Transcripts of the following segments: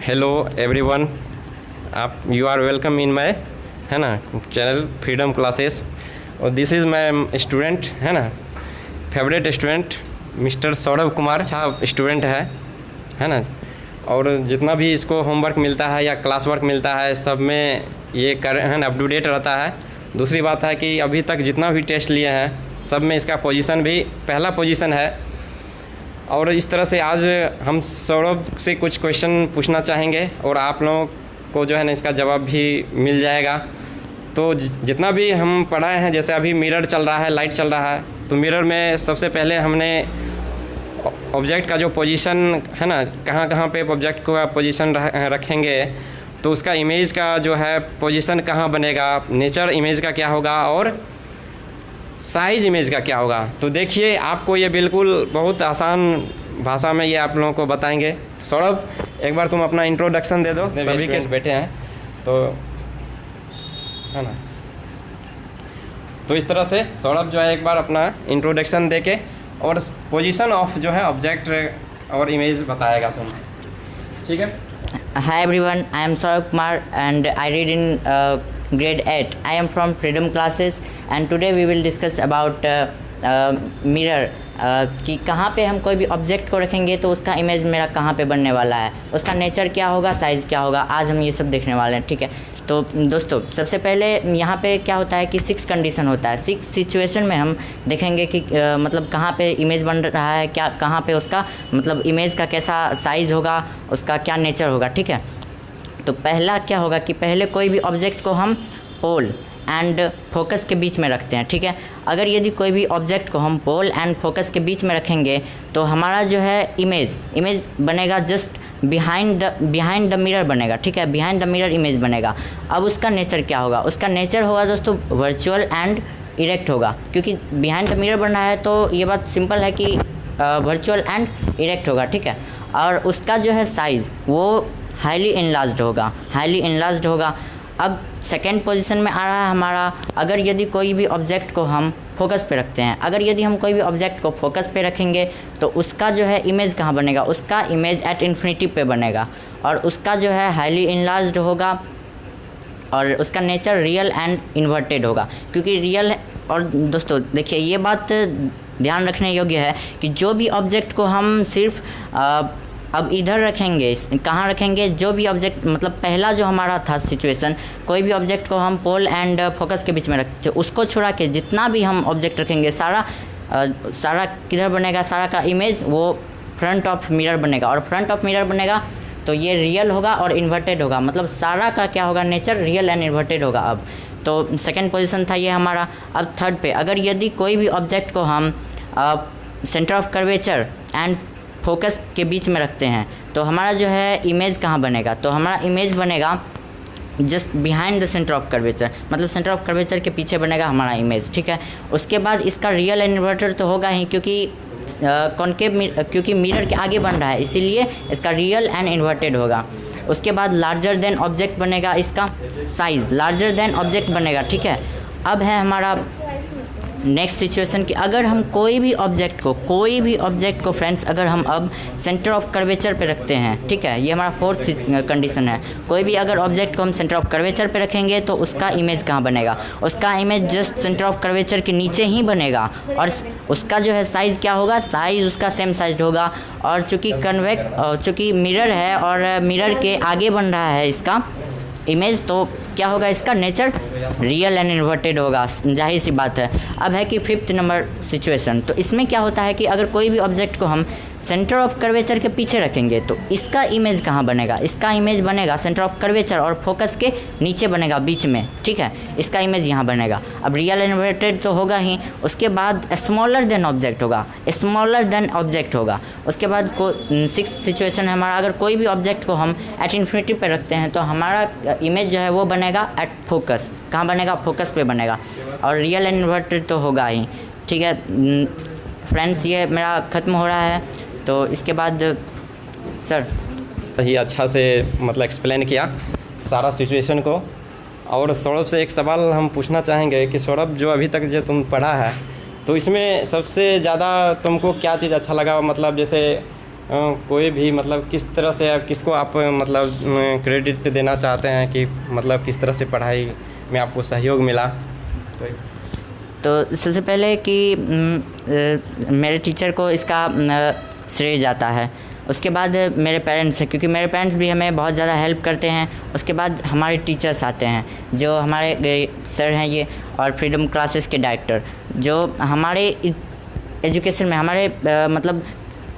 Hello everyone, आप you are welcome in my है ना चैनल फ्रीडम क्लासेस। और दिस इज़ माय स्टूडेंट है ना, favourite student mister Saurabh Kumar. अच्छा स्टूडेंट है ना। और जितना भी इसको होमवर्क मिलता है या क्लास वर्क मिलता है सब में ये कर है ना अप टू डेट रहता है। दूसरी बात है कि अभी तक जितना भी टेस्ट लिए हैं सब में इसका पोजीशन भी पहला पोजीशन है। और इस तरह से आज हम सौरभ से कुछ क्वेश्चन पूछना चाहेंगे और आप लोगों को जो है ना इसका जवाब भी मिल जाएगा। तो जितना भी हम पढ़ाए हैं, जैसे अभी मिरर चल रहा है, लाइट चल रहा है, तो मिरर में सबसे पहले हमने ऑब्जेक्ट का जो पोजीशन है ना, कहाँ कहाँ पे ऑब्जेक्ट का पोजीशन रखेंगे, तो उसका इमेज का जो है पोजीशन कहाँ बनेगा, नेचर इमेज का क्या होगा और साइज़ इमेज का क्या होगा। तो देखिए आपको ये बिल्कुल बहुत आसान भाषा में ये आप लोगों को बताएंगे। सौरभ, एक बार तुम अपना इंट्रोडक्शन दे दो। सभी के बैठे हैं तो है ना, तो इस तरह से सौरभ जो है एक बार अपना इंट्रोडक्शन दे के और पोजीशन ऑफ जो है ऑब्जेक्ट और इमेज बताएगा तुम, ठीक है। Hi everyone, I am Saurabh Kumar and I read in grade 8. I am from Freedom Classes and today we will discuss about mirror. कि कहाँ पे हम कोई भी ऑब्जेक्ट को रखेंगे तो उसका इमेज मेरा कहाँ पे बनने वाला है, उसका नेचर क्या होगा, साइज़ क्या होगा, आज हम ये सब देखने वाले हैं, ठीक है। तो दोस्तों सबसे पहले यहाँ पे क्या होता है कि 6 कंडीशन होता है। 6 सिचुएशन में हम देखेंगे कि मतलब कहाँ पे इमेज बन रहा है, क्या कहाँ पे उसका मतलब इमेज का कैसा साइज़ होगा, उसका क्या नेचर होगा, ठीक है। तो पहला क्या होगा कि पहले कोई भी ऑब्जेक्ट को हम पोल एंड फोकस के बीच में रखते हैं, ठीक है। अगर यदि कोई भी ऑब्जेक्ट को हम पोल एंड फोकस के बीच में रखेंगे तो हमारा जो है इमेज बनेगा जस्ट बिहाइंड द मिरर बनेगा, ठीक है। बिहाइंड द मिरर इमेज बनेगा। अब उसका नेचर क्या होगा, उसका नेचर होगा दोस्तों वर्चुअल एंड इरेक्ट होगा, क्योंकि बिहाइंड द मिरर बन रहा है तो ये बात सिंपल है कि वर्चुअल एंड इरेक्ट होगा, ठीक है। और उसका जो है साइज़ वो हाईली इनलार्ज्ड होगा। अब सेकेंड पोजीशन में आ रहा है हमारा, अगर यदि कोई भी ऑब्जेक्ट को हम फोकस पे रखते हैं, अगर यदि हम कोई भी ऑब्जेक्ट को फोकस पे रखेंगे तो उसका जो है इमेज कहाँ बनेगा, उसका इमेज एट इन्फिनिटी पे बनेगा और उसका जो है हाईली इनलार्ज्ड होगा और उसका नेचर रियल एंड इन्वर्टेड होगा, क्योंकि रियल है। और दोस्तों देखिए ये बात ध्यान रखने योग्य है कि जो भी ऑब्जेक्ट को हम सिर्फ अब इधर रखेंगे, कहाँ रखेंगे, जो भी ऑब्जेक्ट मतलब पहला जो हमारा था सिचुएशन, कोई भी ऑब्जेक्ट को हम पोल एंड फोकस के बीच में रखते, उसको छुड़ा के जितना भी हम ऑब्जेक्ट रखेंगे सारा किधर बनेगा, सारा का इमेज वो फ्रंट ऑफ मिरर बनेगा। और फ्रंट ऑफ मिरर बनेगा तो ये रियल होगा और इन्वर्टेड होगा, मतलब सारा का क्या होगा, नेचर रियल एंड इन्वर्टेड होगा। अब तो सेकेंड पोजिशन था ये हमारा। अब थर्ड पे, अगर यदि कोई भी ऑब्जेक्ट को हम centre of curvature and focus के बीच में रखते हैं तो हमारा जो है इमेज कहाँ बनेगा, तो हमारा इमेज बनेगा just behind the centre of curvature, मतलब सेंटर ऑफ कर्वेचर के पीछे बनेगा हमारा इमेज, ठीक है। उसके बाद इसका रियल एंड इन्वर्टेड तो होगा ही, क्योंकि क्योंकि मिरर के आगे बन रहा है, इसीलिए इसका रियल एंड इन्वर्टेड होगा। उसके बाद लार्जर देन ऑब्जेक्ट बनेगा, इसका साइज़ लार्जर देन ऑब्जेक्ट बनेगा, ठीक है। अब है हमारा नेक्स्ट सिचुएशन कि अगर हम कोई भी ऑब्जेक्ट को फ्रेंड्स अगर हम अब सेंटर ऑफ कर्वेचर पे रखते हैं, ठीक है, ये हमारा फोर्थ कंडीशन है। कोई भी अगर ऑब्जेक्ट को हम सेंटर ऑफ कर्वेचर पे रखेंगे तो उसका इमेज कहाँ बनेगा, उसका image just centre of curvature के नीचे ही बनेगा और उसका जो है साइज़ क्या होगा, साइज़ उसका सेम साइज होगा। और चूँकि मिरर है और मिरर के आगे बन रहा है इसका इमेज, तो क्या होगा, इसका नेचर रियल एंड इन्वर्टेड होगा, जाहिर सी बात है। अब है कि फिफ्थ नंबर सिचुएशन, तो इसमें क्या होता है कि अगर कोई भी ऑब्जेक्ट को हम सेंटर ऑफ कर्वेचर के पीछे रखेंगे तो इसका इमेज कहाँ बनेगा, इसका इमेज बनेगा सेंटर ऑफ कर्वेचर और फोकस के नीचे बनेगा बीच में, ठीक है, इसका इमेज यहाँ बनेगा। अब रियल एंड इन्वर्टेड तो होगा ही। उसके बाद स्मॉलर देन ऑब्जेक्ट होगा। उसके बाद 6 सिचुएशन है हमारा, अगर कोई भी ऑब्जेक्ट को हम एट इन्फिनिटी पे रखते हैं तो हमारा इमेज जो है वो बनेगा एट फोकस, कहाँ बनेगा, फोकस पे बनेगा और रियल एंड इन्वर्टेड तो होगा ही, ठीक है। फ्रेंड्स ये मेरा ख़त्म हो रहा है, तो इसके बाद सर ही अच्छा से मतलब एक्सप्लेन किया सारा सिचुएशन को। और सौरभ से एक सवाल हम पूछना चाहेंगे कि सौरभ, जो अभी तक जो तुम पढ़ा है तो इसमें सबसे ज़्यादा तुमको क्या चीज़ अच्छा लगा, मतलब जैसे कोई भी मतलब किस तरह से आप किसको आप मतलब क्रेडिट देना चाहते हैं कि मतलब किस तरह से पढ़ाई में आपको सहयोग मिला? तो सबसे पहले कि मेरे टीचर को इसका श्रेय जाता है। उसके बाद मेरे पेरेंट्स हैं, क्योंकि मेरे पेरेंट्स भी हमें बहुत ज़्यादा हेल्प करते हैं। उसके बाद हमारे टीचर्स आते हैं जो हमारे सर हैं ये, और फ्रीडम क्लासेस के डायरेक्टर जो हमारे एजुकेशन में हमारे मतलब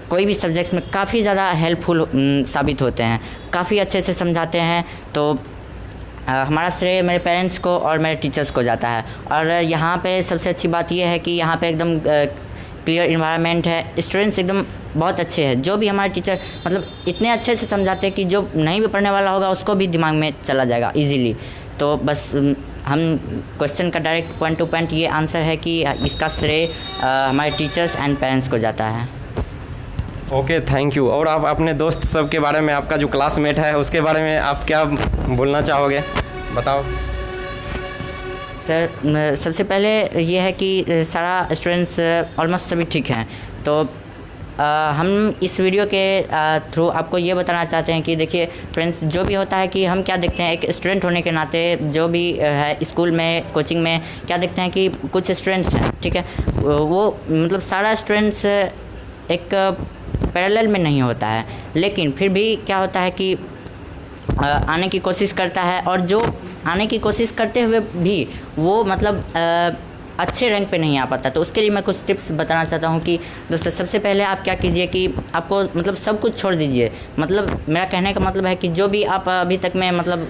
कोई भी सब्जेक्ट्स में काफ़ी ज़्यादा हेल्पफुल साबित होते हैं, काफ़ी अच्छे से समझाते हैं। तो हमारा श्रेय मेरे पेरेंट्स को और मेरे टीचर्स को जाता है। और यहाँ पे सबसे अच्छी बात यह है कि यहाँ पे एकदम क्लियर इन्वायरमेंट है, स्टूडेंट्स एकदम बहुत अच्छे हैं। जो भी हमारे टीचर मतलब इतने अच्छे से समझाते हैं कि जो नहीं भी पढ़ने वाला होगा उसको भी दिमाग में चला जाएगा इजीली। तो बस हम क्वेश्चन का डायरेक्ट पॉइंट टू पॉइंट ये आंसर है कि इसका श्रेय हमारे टीचर्स एंड पेरेंट्स को जाता है। Okay, thank you. और आप अपने दोस्त सब के बारे में, आपका जो क्लासमेट है उसके बारे में आप क्या बोलना चाहोगे, बताओ। सर सबसे पहले ये है कि सारा स्टूडेंट्स ऑलमोस्ट सभी ठीक हैं। तो हम इस वीडियो के थ्रू आपको ये बताना चाहते हैं कि देखिए फ्रेंड्स, जो भी होता है कि हम क्या देखते हैं एक स्टूडेंट होने के नाते, जो भी है स्कूल में कोचिंग में क्या देखते हैं कि कुछ स्टूडेंट्स हैं, ठीक है, वो मतलब सारा स्टूडेंट्स एक पैरेलल में नहीं होता है, लेकिन फिर भी क्या होता है कि आने की कोशिश करता है। और जो आने की कोशिश करते हुए भी वो मतलब अच्छे रैंक पे नहीं आ पाता। तो उसके लिए मैं कुछ टिप्स बताना चाहता हूँ कि दोस्तों सबसे पहले आप क्या कीजिए कि आपको मतलब सब कुछ छोड़ दीजिए। मतलब मेरा कहने का मतलब है कि जो भी आप अभी तक में मतलब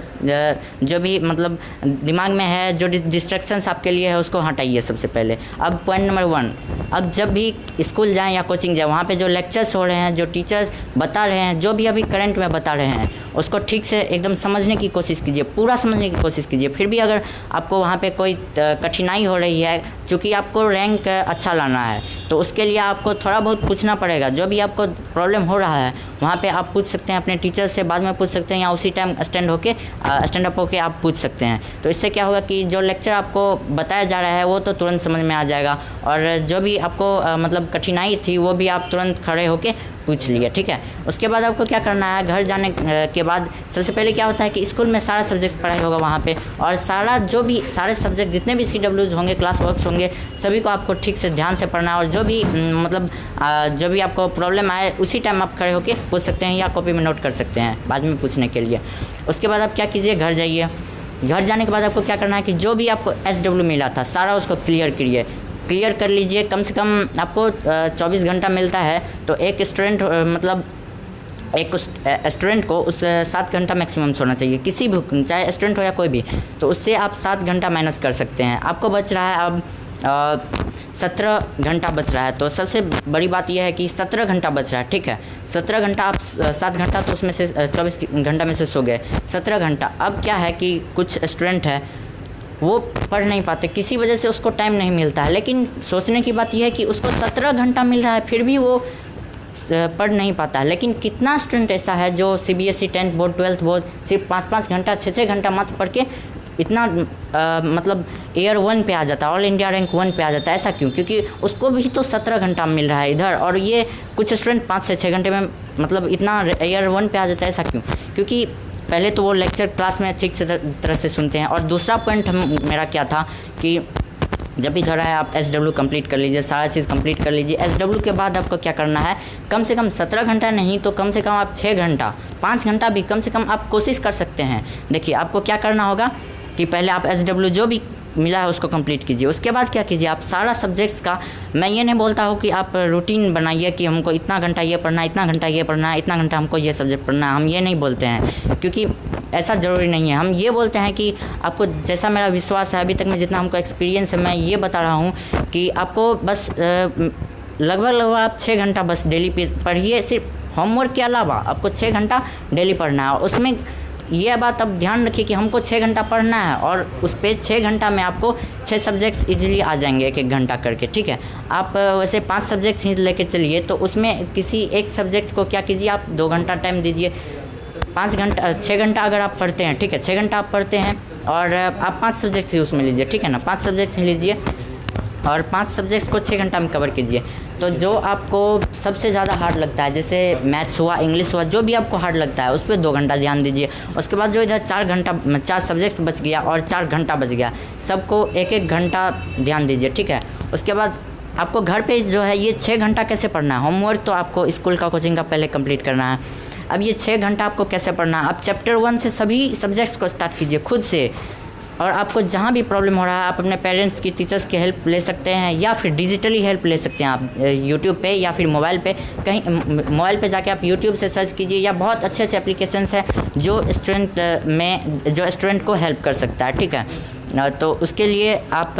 जो भी मतलब दिमाग में है, जो डिस्ट्रैक्शंस आपके लिए है उसको हटाइए सबसे पहले। अब पॉइंट नंबर 1, अब जब भी स्कूल जाएँ या कोचिंग जाएँ, वहाँ पर जो लेक्चर्स हो रहे हैं, जो टीचर्स बता रहे हैं, जो भी अभी करंट में बता रहे हैं, उसको ठीक से एकदम समझने की कोशिश कीजिए, पूरा समझने की कोशिश कीजिए। फिर भी अगर आपको वहाँ पे कोई कठिनाई हो रही है, चूँकि आपको रैंक अच्छा लाना है, तो उसके लिए आपको थोड़ा बहुत पूछना पड़ेगा। जो भी आपको प्रॉब्लम हो रहा है वहाँ पे आप पूछ सकते हैं अपने टीचर से, बाद में पूछ सकते हैं या उसी टाइम स्टैंड अप होके आप पूछ सकते हैं। तो इससे क्या होगा कि जो लेक्चर आपको बताया जा रहा है वो तो तुरंत समझ में आ जाएगा, और जो भी आपको मतलब कठिनाई थी वो भी आप तुरंत खड़े होके पूछ लिए, ठीक है। उसके बाद आपको क्या करना है, घर जाने के बाद सबसे पहले क्या होता है कि स्कूल में सारा सब्जेक्ट पढ़ाई होगा वहाँ पे, और सारे सब्जेक्ट जितने भी CWs होंगे, क्लास वर्क्स होंगे, सभी को आपको ठीक से ध्यान से पढ़ना है। और जो भी मतलब जो भी आपको प्रॉब्लम आए उसी टाइम आप खड़े होकर पूछ सकते हैं या कॉपी में नोट कर सकते हैं बाद में पूछने के लिए। उसके बाद आप क्या कीजिए, घर जाइए। घर जाने के बाद आपको क्या करना है कि जो भी आपको SW मिला था सारा उसको क्लियर कर लीजिए। कम से कम आपको 24 घंटा मिलता है, तो एक स्टूडेंट मतलब एक स्टूडेंट को उस 7 घंटा मैक्सिमम सोना चाहिए, किसी भी, चाहे स्टूडेंट हो या कोई भी। तो उससे आप 7 घंटा माइनस कर सकते हैं। आपको बच रहा है अब 17 घंटा बच रहा है। तो सबसे बड़ी बात यह है कि 17 घंटा बच रहा है, ठीक है। 17 घंटा आप 7 घंटा तो उसमें से 24 घंटा में से सो गए, 17 घंटा। अब क्या है कि कुछ स्टूडेंट है वो पढ़ नहीं पाते, किसी वजह से उसको टाइम नहीं मिलता है। लेकिन सोचने की बात यह है कि उसको 17 घंटा मिल रहा है फिर भी वो पढ़ नहीं पाता है। लेकिन कितना स्टूडेंट ऐसा है जो CBSE 10th board 12th board सिर्फ 5-5 घंटा 6-6 घंटा मात्र पढ़ के इतना मतलब Air 1 पे आ जाता है, ऑल इंडिया रैंक 1 पे आ जाता है। ऐसा क्यों? क्योंकि उसको भी तो 17 घंटा मिल रहा है इधर, और ये कुछ स्टूडेंट 5 से 6 घंटे में मतलब इतना Air 1 पे आ जाता है। ऐसा क्यों? क्योंकि पहले तो वो लेक्चर क्लास में ठीक से तरह से सुनते हैं। और दूसरा पॉइंट मेरा क्या था कि जब भी घर आए आप SW कंप्लीट कर लीजिए, सारा चीज़ कंप्लीट कर लीजिए। SW के बाद आपको क्या करना है, कम से कम 17 घंटा नहीं तो कम से कम आप 6 घंटा 5 घंटा भी कम से कम आप कोशिश कर सकते हैं। देखिए आपको क्या करना होगा कि पहले आप SW जो भी मिला है उसको कंप्लीट कीजिए। उसके बाद क्या कीजिए, आप सारा सब्जेक्ट्स का, मैं ये नहीं बोलता हूँ कि आप रूटीन बनाइए कि हमको इतना घंटा ये पढ़ना है, इतना घंटा ये पढ़ना है, इतना घंटा हमको ये सब्जेक्ट पढ़ना है, हम ये नहीं बोलते हैं, क्योंकि ऐसा ज़रूरी नहीं है। हम ये बोलते हैं कि आपको, जैसा मेरा विश्वास है अभी तक में जितना हमको एक्सपीरियंस है, मैं ये बता रहा हूँ कि आपको बस लगभग आप 6 घंटा बस डेली पढ़िए। सिर्फ होमवर्क के अलावा आपको 6 घंटा डेली पढ़ना है। उसमें यह बात अब ध्यान रखिए कि हमको 6 घंटा पढ़ना है, और उस पर 6 घंटा में आपको 6 सब्जेक्ट्स इजीली आ जाएंगे 1-1 घंटा करके, ठीक है। आप वैसे 5 सब्जेक्ट्स ही लेके चलिए, तो उसमें किसी एक सब्जेक्ट को क्या कीजिए, आप 2 घंटा टाइम दीजिए। 6 घंटा अगर आप पढ़ते हैं, ठीक है, 6 घंटा आप पढ़ते हैं और आप 5 सब्जेक्ट्स ही उसमें लीजिए, ठीक है ना, 5 सब्जेक्ट्स ही लीजिए। और 5 सब्जेक्ट्स को 6 घंटा में कवर कीजिए। तो जो आपको सबसे ज़्यादा हार्ड लगता है, जैसे मैथ्स हुआ, इंग्लिश हुआ, जो भी आपको हार्ड लगता है उस पर 2 घंटा ध्यान दीजिए। उसके बाद जो इधर 4 सब्जेक्ट्स बच गया और 4 घंटा बच गया, सबको 1-1 घंटा ध्यान दीजिए, ठीक है। उसके बाद आपको घर पे जो है ये 6 घंटा कैसे पढ़ना है, होमवर्क तो आपको स्कूल का कोचिंग का पहले कंप्लीट करना है। अब ये 6 घंटा आपको कैसे पढ़ना है, आप चैप्टर 1 से सभी सब्जेक्ट्स को स्टार्ट कीजिए खुद से। और आपको जहाँ भी प्रॉब्लम हो रहा है आप अपने पेरेंट्स की, टीचर्स की हेल्प ले सकते हैं, या फिर डिजिटली हेल्प ले सकते हैं आप यूट्यूब पे या फिर मोबाइल पे। कहीं मोबाइल पे जाके आप यूट्यूब से सर्च कीजिए, या बहुत अच्छे अच्छे एप्लीकेशंस हैं जो स्टूडेंट को हेल्प कर सकता है, ठीक है। तो उसके लिए आप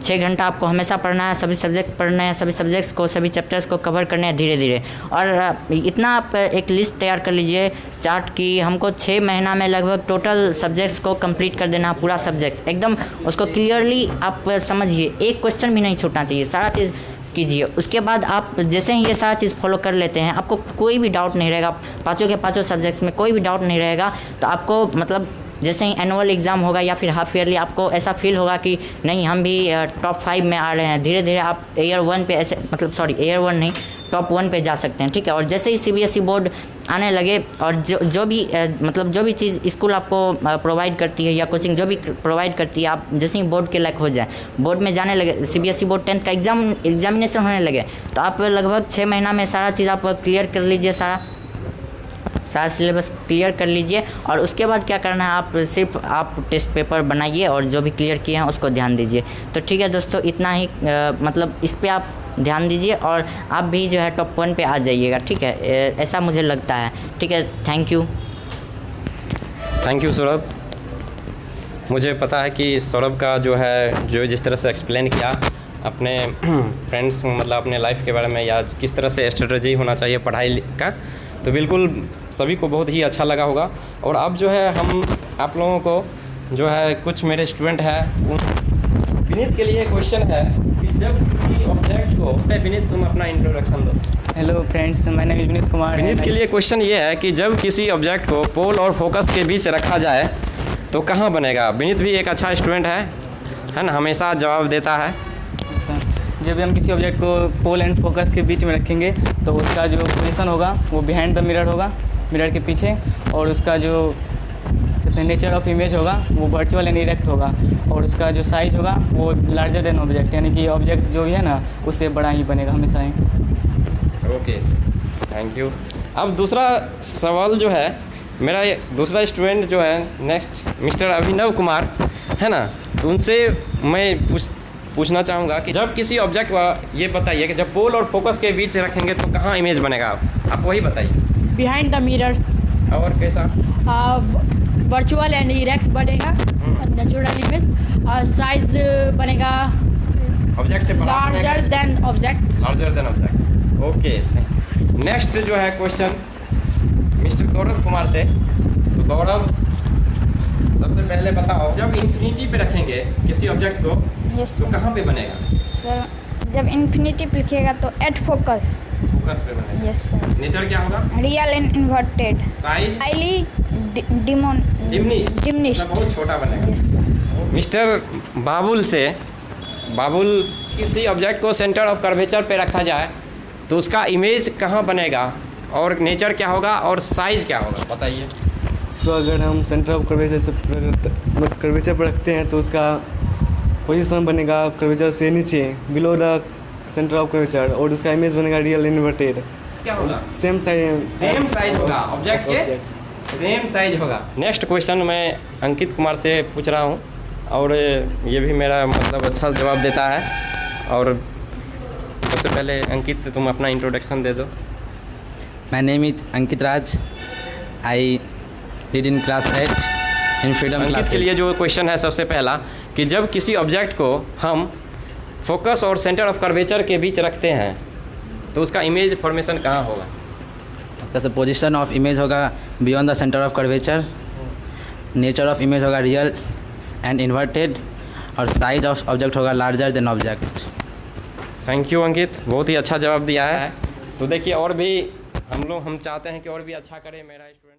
6 घंटा आपको हमेशा पढ़ना है, सभी सब्जेक्ट्स पढ़ने हैं, सभी सब्जेक्ट्स को, सभी चैप्टर्स को कवर करने हैं धीरे धीरे। और इतना आप एक लिस्ट तैयार कर लीजिए, चार्ट की, हमको 6 महीना में लगभग टोटल सब्जेक्ट्स को कंप्लीट कर देना, पूरा सब्जेक्ट्स एकदम उसको क्लियरली आप समझिए, एक क्वेश्चन भी नहीं छूटना चाहिए, सारा चीज़ कीजिए। उसके बाद आप जैसे ही ये सारा चीज़ फॉलो कर लेते हैं, आपको कोई भी डाउट नहीं रहेगा, 5 के 5 सब्जेक्ट्स में कोई भी डाउट नहीं रहेगा। तो आपको मतलब जैसे ही एनुअल एग्ज़ाम होगा या फिर हाफ ईयरली, आपको ऐसा फील होगा कि नहीं हम भी टॉप 5 में आ रहे हैं। धीरे धीरे आप ईयर 1 पे ऐसे ईयर 1 नहीं, टॉप 1 पे जा सकते हैं, ठीक है। और जैसे ही CBSE बोर्ड आने लगे और जो भी चीज़ स्कूल आपको प्रोवाइड करती है या कोचिंग जो भी प्रोवाइड करती है, आप जैसे ही बोर्ड के लायक हो जाए, बोर्ड में जाने लगे, CBSE बोर्ड 10th का एग्जामिनेशन होने लगे, तो आप लगभग 6 महीना में सारा चीज़ आप क्लियर कर लीजिए, सारा सिलेबस क्लियर कर लीजिए। और उसके बाद क्या करना है, आप सिर्फ टेस्ट पेपर बनाइए और जो भी क्लियर किए हैं उसको ध्यान दीजिए। तो ठीक है दोस्तों, इतना ही इस पे आप ध्यान दीजिए और आप भी जो है टॉप 1 पे आ जाइएगा, ठीक है। ऐसा मुझे लगता है, ठीक है। Thank you Saurabh. मुझे पता है कि सौरभ का जो जिस तरह से एक्सप्लेन किया अपने फ्रेंड्स, अपने लाइफ के बारे में, या किस तरह से स्ट्रेटजी होना चाहिए पढ़ाई का, तो बिल्कुल सभी को बहुत ही अच्छा लगा होगा। और अब जो है हम आप लोगों को जो है कुछ मेरे स्टूडेंट हैं, विनीत के लिए क्वेश्चन है कि जब किसी ऑब्जेक्ट को, विनीत तुम अपना इंट्रोडक्शन दो। Hello friends, my name is Vineet Kumar. Vineet के लिए क्वेश्चन ये है कि जब किसी ऑब्जेक्ट को पोल और फोकस के बीच रखा जाए तो कहाँ बनेगा। विनीत भी एक अच्छा स्टूडेंट है ना, हमेशा जवाब देता है। जब भी हम किसी ऑब्जेक्ट को पोल एंड फोकस के बीच में रखेंगे तो उसका जो पोजीशन होगा वो बिहाइंड द मिरर होगा, मिरर के पीछे, और उसका जो नेचर ऑफ इमेज होगा वो वर्चुअल एंड इरेक्ट होगा, और उसका जो साइज होगा वो लार्जर देन ऑब्जेक्ट, यानी कि ऑब्जेक्ट जो भी है ना उससे बड़ा ही बनेगा हमेशा ही। Okay, thank you. अब दूसरा सवाल जो है, मेरा दूसरा स्टूडेंट जो है नेक्स्ट मिस्टर अभिनव कुमार है ना, तो उनसे मैं पूछना चाहूँगा कि जब किसी ऑब्जेक्ट का, ये बताइए कि जब पोल और फोकस के बीच रखेंगे तो कहाँ इमेज बनेगा, आप वही बताइए। Behind the mirror. और कैसा? वर्चुअल एंड इरेक्ट बनेगा, नेचुरल इमेज। साइज बनेगा ऑब्जेक्ट से बड़ा, larger than object. Okay, next जो है क्वेश्चन मिस्टर गौरव कुमार से। तो गौरव, सबसे पहले बताओ, जब इन्फिनिटी पे रखेंगे किसी ऑब्जेक्ट को यस तो कहाँ पे बनेगा? सर, जब इन्फिनिटी पे लिखिएगा तो एट फोकस पे बनेगा। Yes sir. नेचर क्या होगा? Real and inverted. Size highly diminished. बहुत छोटा बनेगा। Yes sir. मिस्टर बाबुल, किसी ऑब्जेक्ट को सेंटर ऑफ कर्वेचर पे रखा जाए तो उसका इमेज कहाँ बनेगा, और नेचर क्या होगा और साइज क्या होगा, बताइए। उसको अगर हम सेंटर ऑफ कर्वेचर पर रखते हैं तो उसका पोजीशन बनेगा कर्वेचर से नीचे, below the centre of curvature, और उसका इमेज बनेगा रियल इन्वर्टेड। क्या होगा? सेम साइज होगा, ऑब्जेक्ट के सेम साइज होगा। नेक्स्ट क्वेश्चन मैं अंकित कुमार से पूछ रहा हूँ, और ये भी मेरा अच्छा जवाब देता है। और सबसे पहले अंकित, तुम अपना इंट्रोडक्शन दे दो। My name is Ankit Raj. I read in class 8 in freedom Ankit classes. के लिए जो क्वेश्चन है सबसे पहला, कि जब किसी ऑब्जेक्ट को हम फोकस और सेंटर ऑफ कर्वेचर के बीच रखते हैं तो उसका इमेज फॉर्मेशन कहाँ होगा? The position of image होगा beyond the center of curvature. Nature of image होगा real and inverted, और size of object होगा larger than object. Thank you Ankit, बहुत ही अच्छा जवाब दिया है। तो देखिए, और भी हम चाहते हैं कि और भी अच्छा करे मेरा स्टूडेंट।